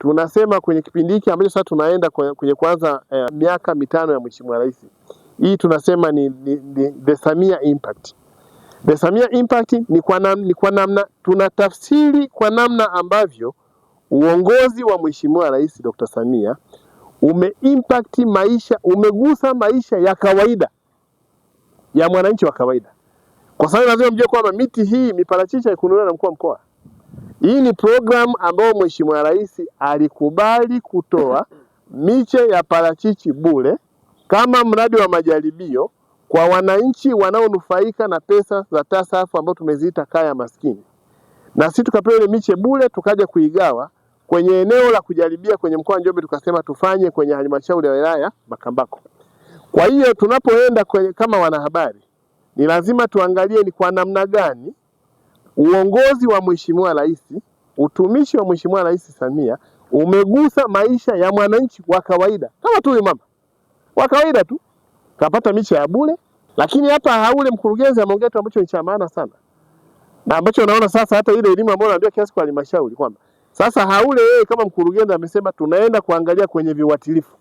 tunasema kwenye kipindi hiki ambacho sasa tunaenda kwenye kwanza miaka mitano ya Mheshimiwa Rais, hii tunasema ni the Samia Impact. The Samia Impact ni kwa namna tunatafsiri kwa namna ambavyo uongozi wa Mheshimiwa Rais Dr. Samia umeimpact maisha, umegusa maisha ya kawaida ya mwananchi wa kawaida. Kwa sababu lazima mjue kwamba miti hii miparachichi haikununuliwa na mkuu wa mkoa. Hii ni program ambayo Mheshimiwa Rais alikubali kutoa miche ya parachichi bure kama mradi wa majaribio kwa wananchi wanaonufaika na pesa za TASAF ambao tumeziita kaya maskini. Na sisi tukapewa ile miche bure, tukaja kuigawa kwenye eneo la kujaribia kwenye mkoa wa Njombe, tukasema tufanye kwenye halmashauri ya wilaya Makambako. Kwa hiyo tunapoenda kama wanahabari, ni lazima tuangalie ni kwa namna gani uongozi wa Mheshimiwa Rais, utumishi wa Mheshimiwa Rais Samia umegusa maisha ya mwananchi wa kawaida. Kama tu mama wa kawaida tu kapata miche ya bure. Lakini hapa Haule mkurugenzi ameongea kitu ambacho ni cha maana sana, na ambacho naona sasa hata ile elimu ambayo anaambia kiasi kwa halmashauri kwamba sasa Haule yeye kama mkurugenzi amesema tunaenda kuangalia kwenye viuatilifu,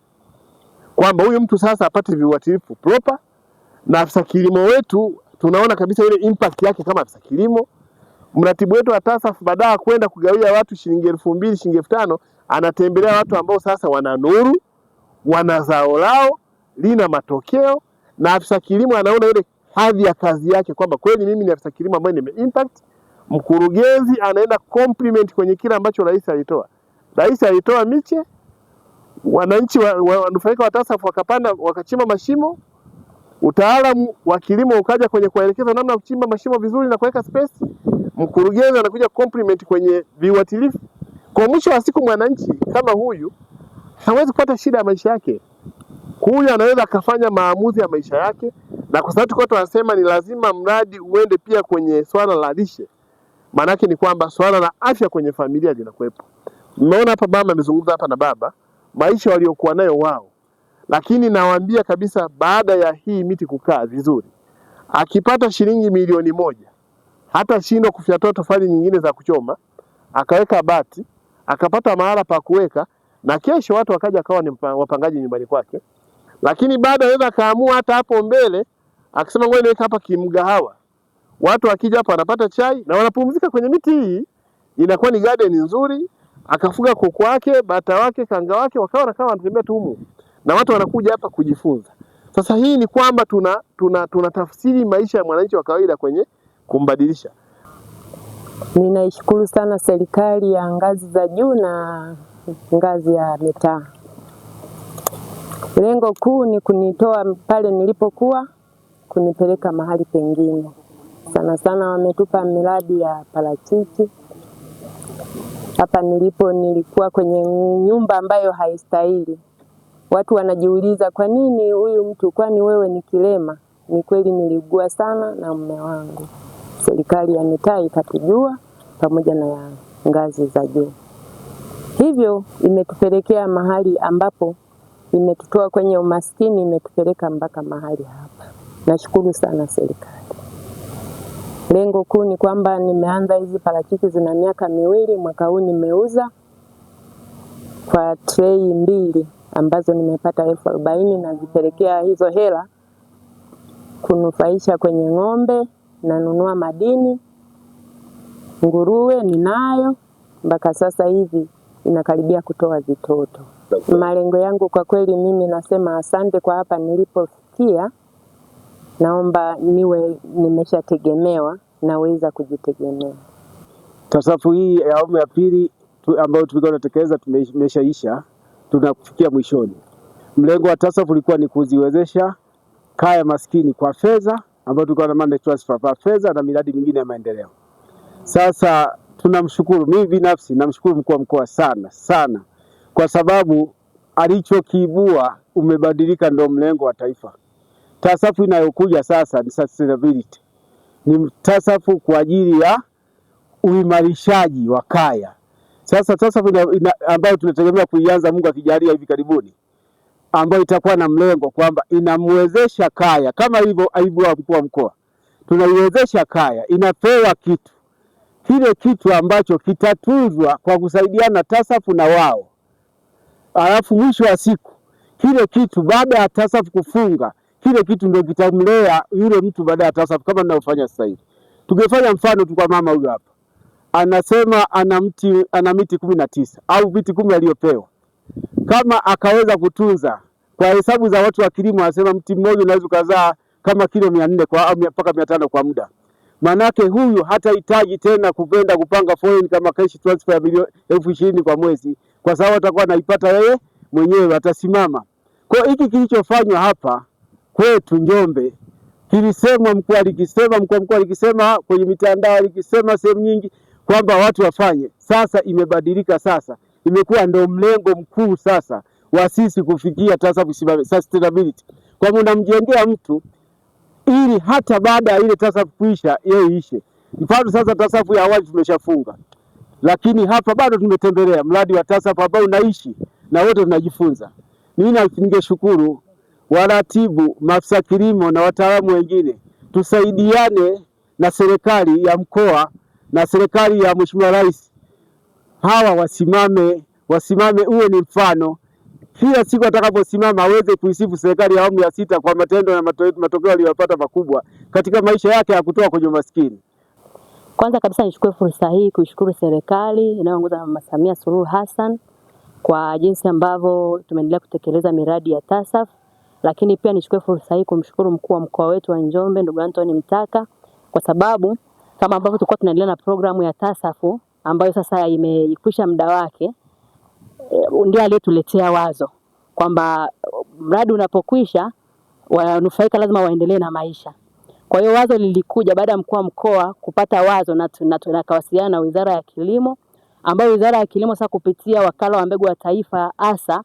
kwamba huyu mtu sasa apate viuatilifu proper, na afisa kilimo wetu tunaona kabisa ile impact yake kama afisa kilimo. Mratibu wetu wa TASAF baada kwenda kugawia watu shilingi 2,000 shilingi 5,000 anatembelea watu ambao sasa wana nuru, wana zao lao lina matokeo, na afisa kilimo anaona ile hadhi ya kazi yake kwamba kweli mimi ni afisa kilimo ambaye nime impact. Mkurugenzi anaenda compliment kwenye kile ambacho rais alitoa. Rais alitoa miche, wananchi wanufaika wa TASAF wakapanda wakachimba mashimo, utaalamu wa kilimo ukaja kwenye kuelekeza namna ya kuchimba mashimo vizuri na kuweka space. Mkurugenzi anakuja compliment kwenye viuatilifu. Kwa mwisho wa siku mwananchi kama huyu hawezi kupata shida ya maisha yake. Huyu anaweza akafanya maamuzi ya maisha yake, na kwa sababu tunasema ni lazima mradi uende pia kwenye swala la lishe. Maana yake ni kwamba swala la afya kwenye familia linakuwepo. Mmeona hapa mama amezungumza hapa na baba maisha waliokuwa nayo wao. Lakini nawaambia kabisa baada ya hii miti kukaa vizuri, akipata shilingi milioni 1, hata shindwa kufyatua tofali nyingine za kuchoma, akaweka bati, akapata mahala pa kuweka, na kesho watu wakaja kawa ni wapangaji nyumbani kwake. Lakini baada anaweza akaamua hata hapo mbele akisema ngoja niweke hapa kimgahawa, watu wakija hapa wanapata chai na wanapumzika kwenye miti hii, inakuwa ni garden nzuri. Akafuga kuku wake, bata wake, kanga wake, wakawa wanatembea tu humu, na watu wanakuja hapa kujifunza. Sasa hii ni kwamba tunatafsiri maisha ya mwananchi wa kawaida kwenye kumbadilisha. Ninaishukuru sana serikali ya ngazi za juu na ngazi ya mitaa. Lengo kuu ni kunitoa pale nilipokuwa kunipeleka mahali pengine. Sana sana wametupa miradi ya parachichi. Hapa nilipo nilikuwa kwenye nyumba ambayo haistahili. Watu wanajiuliza kwa nini huyu mtu, kwani wewe ni kilema? Ni kweli niliugua sana na mume wangu. Serikali ya mitaa ikatujua pamoja na ya ngazi za juu. Hivyo imetupelekea mahali ambapo imetutoa kwenye umaskini, imetupeleka mpaka mahali hapa. Nashukuru sana serikali. Lengo kuu ni kwamba nimeanza hizi parachichi zina miaka 2, mwaka huu nimeuza kwa trei 2 ambazo nimepata 40,000 na zipelekea hizo hela kunufaisha kwenye ng'ombe, nanunua madini, nguruwe ninayo mpaka sasa hivi inakaribia kutoa vitoto. Malengo yangu kwa kweli mimi nasema asante kwa hapa nilipofikia. Naomba niwe nimeshategemewa, naweza kujitegemea. TASAF hii ya awamu ya pili ambayo tulikuwa tunatekeleza tumeshaisha, tunakufikia mwishoni. Mlengo wa TASAF ulikuwa ni kuziwezesha kaya maskini kwa fedha ambayo tulikuwa na money transfer kwa fedha na miradi mingine ya maendeleo. Sasa tunamshukuru, mimi binafsi namshukuru mkuu wa mkoa sana kwa sababu alichokiibua umebadilika, ndio mlengo wa taifa. TASAF inayokuja sasa ni sustainability. Ni TASAF kwa ajili ya uimarishaji wa kaya. Sasa TASAF ambayo tunategemea kuianza Mungu akijalia hivi karibuni, ambayo itakuwa na mlengo kwamba inamwezesha kaya kama hivyo aibua mkuu wa mkoa. Tunaiwezesha kaya, inapewa kile kitu ambacho kitatunzwa kwa kusaidiana TASAF na wao. alafu mwisho wa siku kile kitu baada ya TASAF kufunga kile kitu ndio kitamlea yule mtu baada ya TASAF, kama ninavyofanya sasa hivi. Tungefanya mfano tu kwa mama huyu hapa, anasema ana miti 19 au miti 10 aliyopewa, kama akaweza kutunza kwa hesabu za watu wa kilimo, anasema mti mmoja unaweza kuzaa kama kilo 400 kwa mpaka 500 kwa muda. Manake huyu hatahitaji tena kupenda kupanga foleni kama cash transfer ya milioni 20,000 kwa mwezi, kwa sababu atakuwa anaipata yeye mwenyewe, atasimama. Kwa hiki kilichofanywa hapa kwetu Njombe kilisemwa mkuu alikisema kwenye mitandao, alikisema sehemu nyingi kwamba watu wafanye. Sasa imebadilika, sasa imekuwa ndio mlengo mkuu sasa wa sisi kufikia TASAF sustainability, kwa mnamjengea mtu ili hata baada ya ile TASAF kuisha yeye ishe. Mfano sasa TASAF ya awali tumeshafunga, lakini hapa bado tumetembelea mradi wa TASAF ambao unaishi na wote tunajifunza. Mimi ningeshukuru waratibu, maafisa kilimo na wataalamu wengine, tusaidiane na serikali ya mkoa na serikali ya Mheshimiwa Rais. Hawa wasimame, uwe ni mfano. Kila siku atakaposimama aweze kuisifu serikali ya awamu ya 6 kwa matendo na matokeo aliyopata makubwa katika maisha yake ya kutoa kwenye umaskini. Kwanza kabisa nichukue fursa hii kuishukuru serikali inayoongozwa na Mama Samia Suluhu Hassan kwa jinsi ambavyo tumeendelea kutekeleza miradi ya TASAF, lakini pia nichukue fursa hii kumshukuru mkuu wa mkoa wetu wa Njombe ndugu Anthony Mtaka, kwa sababu kama ambavyo tulikuwa tunaendelea na programu ya TASAF ambayo sasa imekwisha muda wake, ndiye aliyetuletea wazo kwamba mradi unapokwisha wanufaika lazima waendelee na maisha. Kwa hiyo wazo lilikuja baada ya mkuu wa mkoa kupata wazo na tunakawasiliana na Wizara ya Kilimo, ambayo Wizara ya Kilimo sasa kupitia Wakala wa Mbegu wa Taifa ASA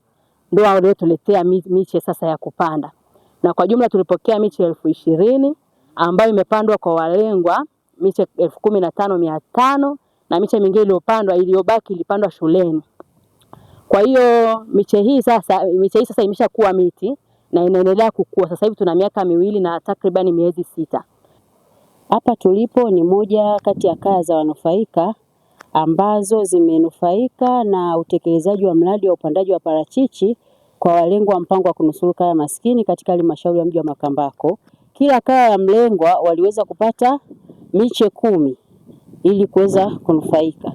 ndio waliotuletea miche sasa ya kupanda. Na kwa jumla tulipokea miche 20,000 ambayo imepandwa kwa walengwa miche 15,500 na miche mingine iliyobaki ilipandwa shuleni. Kwa hiyo miche hii sasa imeshakuwa miti na inaendelea kukua. Sasa hivi tuna miaka 2 na takriban miezi 6. Hapa tulipo ni moja kati ya kaya za wanufaika ambazo zimenufaika na utekelezaji wa mradi wa upandaji wa parachichi kwa walengwa wa mpango wa kunusuru kaya maskini katika halmashauri ya mji wa Makambako. Kila kaya ya mlengwa waliweza kupata miche 10 ili kuweza kunufaika.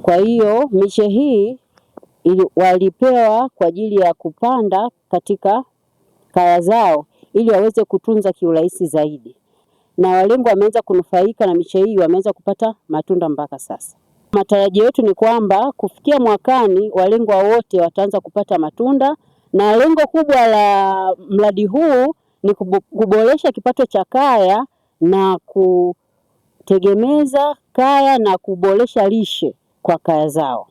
Kwa hiyo miche hii walipewa kwa ajili ya kupanda katika kaya zao ili waweze kutunza kiurahisi zaidi. Na walengwa wameanza kunufaika na miche hii, wameanza kupata matunda mpaka sasa. Matarajio yetu ni kwamba kufikia mwakani walengwa wote wataanza kupata matunda, na lengo kubwa la mradi huu ni kuboresha kipato cha kaya na kutegemeza kaya na kuboresha lishe kwa kaya zao.